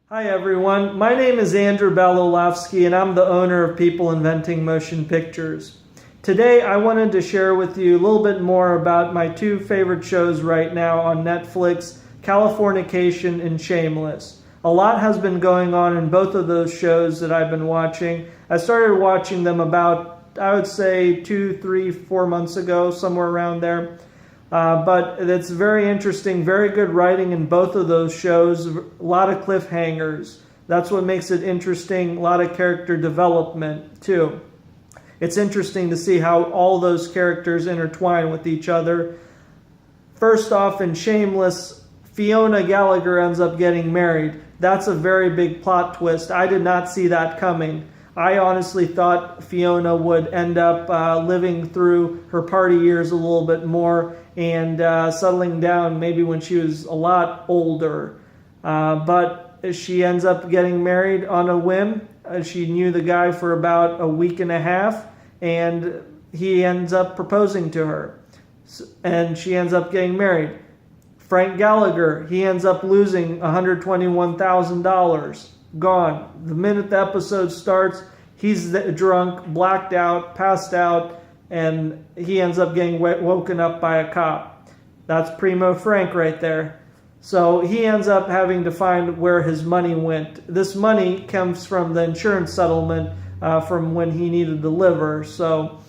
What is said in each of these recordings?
Hi everyone, my name is Andrew Balalovski and I'm the owner of People Inventing Motion Pictures. Today I wanted to share with you a little bit more about my two favorite shows right now on Netflix, Californication and Shameless. A lot has been going on in both of those shows that I've been watching. I started watching them about, I would say, 2, 3, 4 months ago, somewhere around there. But it's very interesting, very good writing in both of those shows, a lot of cliffhangers. That's what makes it interesting, a lot of character development too. It's interesting to see how all those characters intertwine with each other. First off, in Shameless, Fiona Gallagher ends up getting married. That's a very big plot twist. I did not see that coming. I honestly thought Fiona would end up living through her party years a little bit more and settling down maybe when she was a lot older. But she ends up getting married on a whim. She knew the guy for about a week and a half, and he ends up proposing to her. And she ends up getting married. Frank Gallagher, he ends up losing $121,000. Gone. The minute the episode starts, he's drunk, blacked out, passed out, and he ends up getting woken up by a cop. That's Primo Frank right there. So he ends up having to find where his money went. This money comes from the insurance settlement from when he needed the liver. So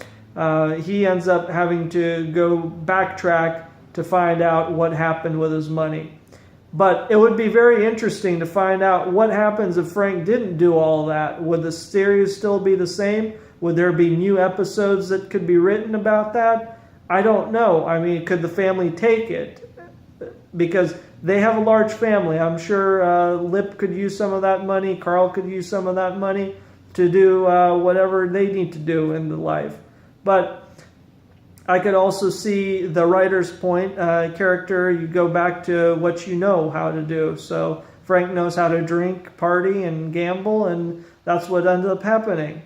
he ends up having to go backtrack to find out what happened with his money. But it would be very interesting to find out what happens if Frank didn't do all that. Would the series still be the same? Would there be new episodes that could be written about that? I don't know. I mean, could the family take it? Because they have a large family. I'm sure Lip could use some of that money. Carl could use some of that money to do whatever they need to do in the life. But I could also see the writer's point, character, you go back to what you know how to do. So Frank knows how to drink, party, and gamble, and that's what ended up happening.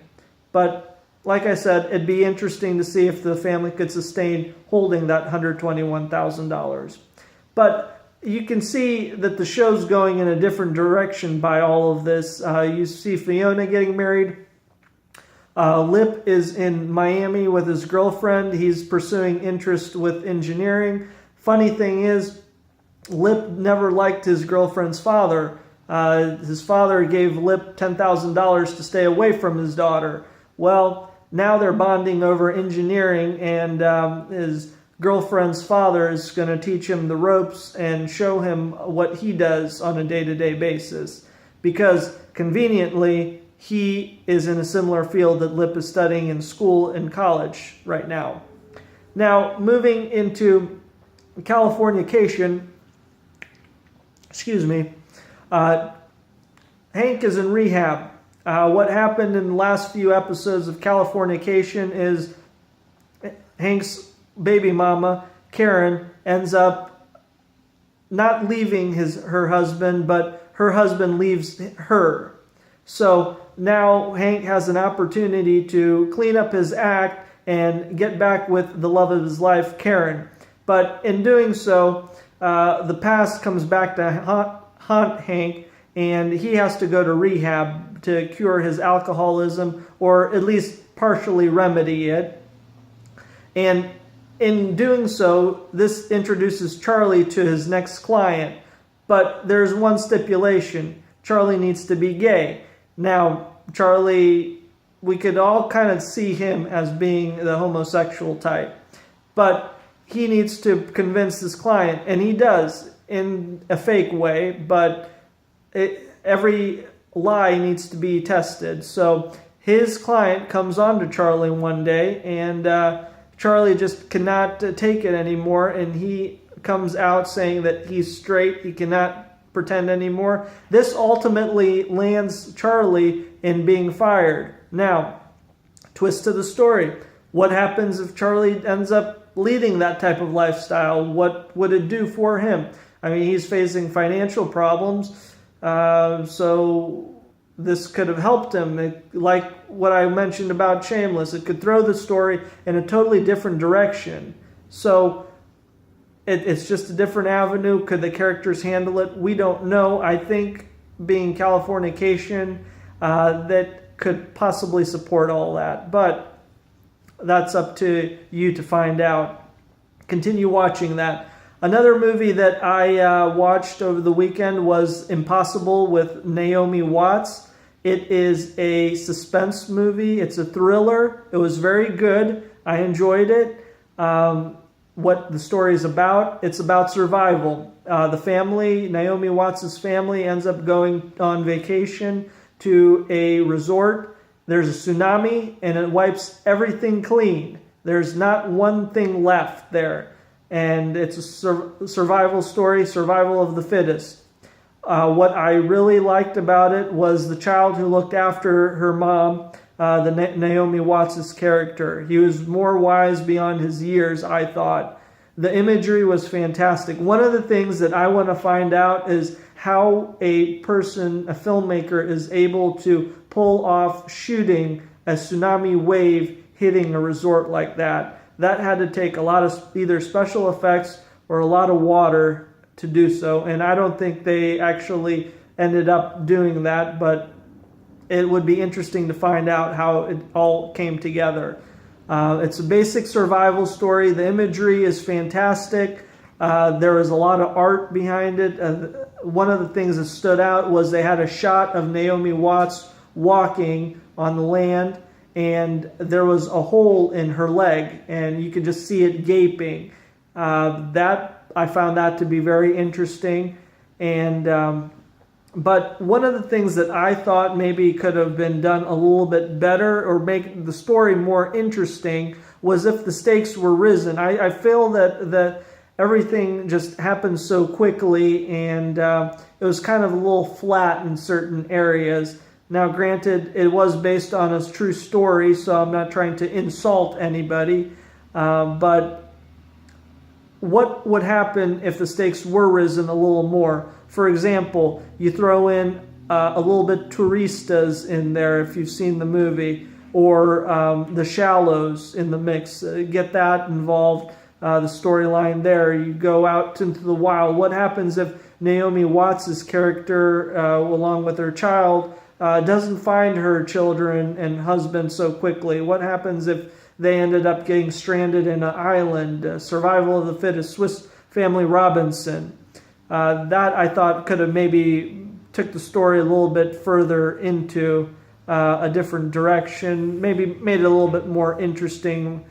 But like I said, it'd be interesting to see if the family could sustain holding that $121,000. But you can see that the show's going in a different direction by all of this. You see Fiona getting married. Lip is in Miami with his girlfriend. He's pursuing interest with engineering. Funny thing is, Lip never liked his girlfriend's father. His father gave Lip $10,000 to stay away from his daughter. Well, now they're bonding over engineering, and his girlfriend's father is going to teach him the ropes and show him what he does on a day-to-day basis. Because conveniently, he is in a similar field that Lip is studying in school and college right now. Now, moving into Californication, Hank is in rehab. What happened in the last few episodes of Californication is Hank's baby mama, Karen, ends up not leaving her husband, but her husband leaves her. So now Hank has an opportunity to clean up his act and get back with the love of his life, Karen. But in doing so, the past comes back to haunt Hank, and he has to go to rehab to cure his alcoholism, or at least partially remedy it. And in doing so, this introduces Charlie to his next client. But there's one stipulation. Charlie needs to be gay. Now, Charlie, we could all kind of see him as being the homosexual type. But he needs to convince this client, and he does in a fake way, but every lie needs to be tested. So his client comes on to Charlie one day, and Charlie just cannot take it anymore, and he comes out saying that he's straight, he cannot pretend anymore. This ultimately lands Charlie in being fired. Now, twist to the story. What happens if Charlie ends up leading that type of lifestyle? What would it do for him? I mean, he's facing financial problems, so this could have helped him. Like what I mentioned about Shameless, it could throw the story in a totally different direction. So it's just a different avenue. Could the characters handle it? We don't know. I think being Californication that could possibly support all that. But that's up to you to find out. Continue watching that. Another movie that I watched over the weekend was Impossible with Naomi Watts. It is a suspense movie. It's a thriller. It was very good. I enjoyed it. What the story is about, it's about survival. The family, Naomi Watts' family, ends up going on vacation to a resort. There's a tsunami and it wipes everything clean. There's not one thing left there. And it's a survival story, survival of the fittest. What I really liked about it was the child who looked after her mom, Naomi Watts' character. He was more wise beyond his years, I thought. The imagery was fantastic. One of the things that I want to find out is how a filmmaker, is able to pull off shooting a tsunami wave hitting a resort like that. That had to take a lot of either special effects or a lot of water to do so. And I don't think they actually ended up doing that, but it would be interesting to find out how it all came together. It's a basic survival story. The imagery is fantastic. There was a lot of art behind it. One of the things that stood out was they had a shot of Naomi Watts walking on the land, and there was a hole in her leg, and you could just see it gaping. I found that to be very interesting. And but one of the things that I thought maybe could have been done a little bit better or make the story more interesting was if the stakes were risen. I feel that everything just happened so quickly, and it was kind of a little flat in certain areas. Now, granted, it was based on a true story, so I'm not trying to insult anybody, but what would happen if the stakes were risen a little more? For example, you throw in a little bit Turistas in there if you've seen the movie, or The Shallows in the mix. Get that involved, the storyline there. You go out into the wild. What happens if Naomi Watts' character, along with her child, doesn't find her children and husband so quickly? What happens if they ended up getting stranded in an island? Survival of the fittest, Swiss Family Robinson. That I thought could have maybe took the story a little bit further into a different direction, maybe made it a little bit more interesting.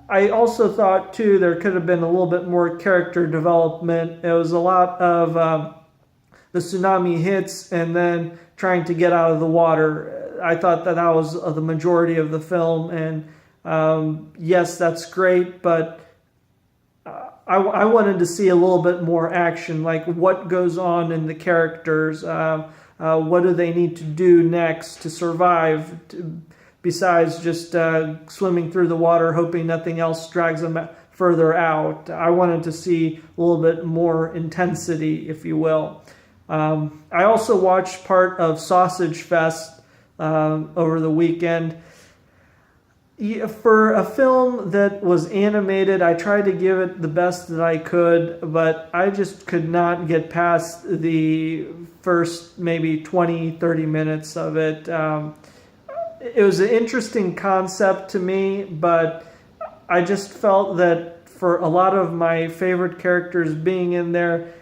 I also thought, too, there could have been a little bit more character development. It was a lot of the tsunami hits and then trying to get out of the water. I thought that was the majority of the film, and yes, that's great, but I wanted to see a little bit more action, like what goes on in the characters, what do they need to do next to survive, besides just swimming through the water, hoping nothing else drags them further out. I wanted to see a little bit more intensity, if you will. I also watched part of Sausage Fest over the weekend. For a film that was animated, I tried to give it the best that I could, but I just could not get past the first maybe 20, 30 minutes of it. It was an interesting concept to me, but I just felt that for a lot of my favorite characters being in there,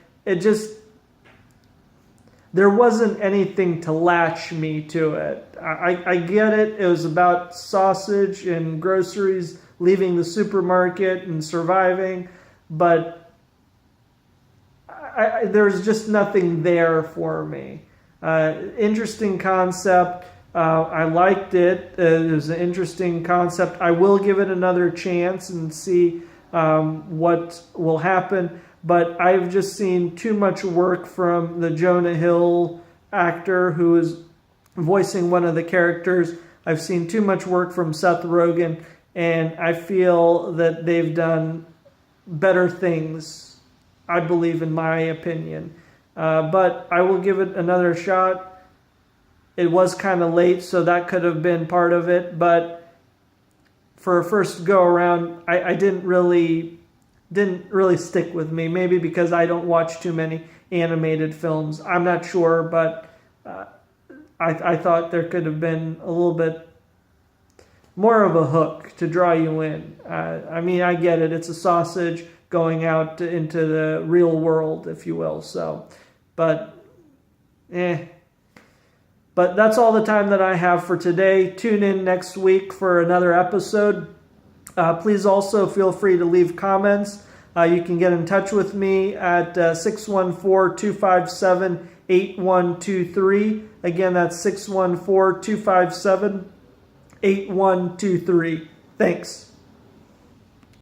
there wasn't anything to latch me to it. I get it. It was about sausage and groceries, leaving the supermarket and surviving, but there's just nothing there for me. Interesting concept. I liked it. It was an interesting concept. I will give it another chance and see what will happen. But I've just seen too much work from the Jonah Hill actor who is voicing one of the characters. I've seen too much work from Seth Rogen, and I feel that they've done better things, I believe, in my opinion. But I will give it another shot. It was kind of late, so that could have been part of it. But for a first go around, I didn't really stick with me. Maybe because I don't watch too many animated films. I'm not sure, but I thought there could have been a little bit more of a hook to draw you in. I mean, I get it. It's a sausage going out into the real world, if you will. So, but that's all the time that I have for today. Tune in next week for another episode. Please also feel free to leave comments. You can get in touch with me at 614-257-8123. Again, that's 614-257-8123. Thanks.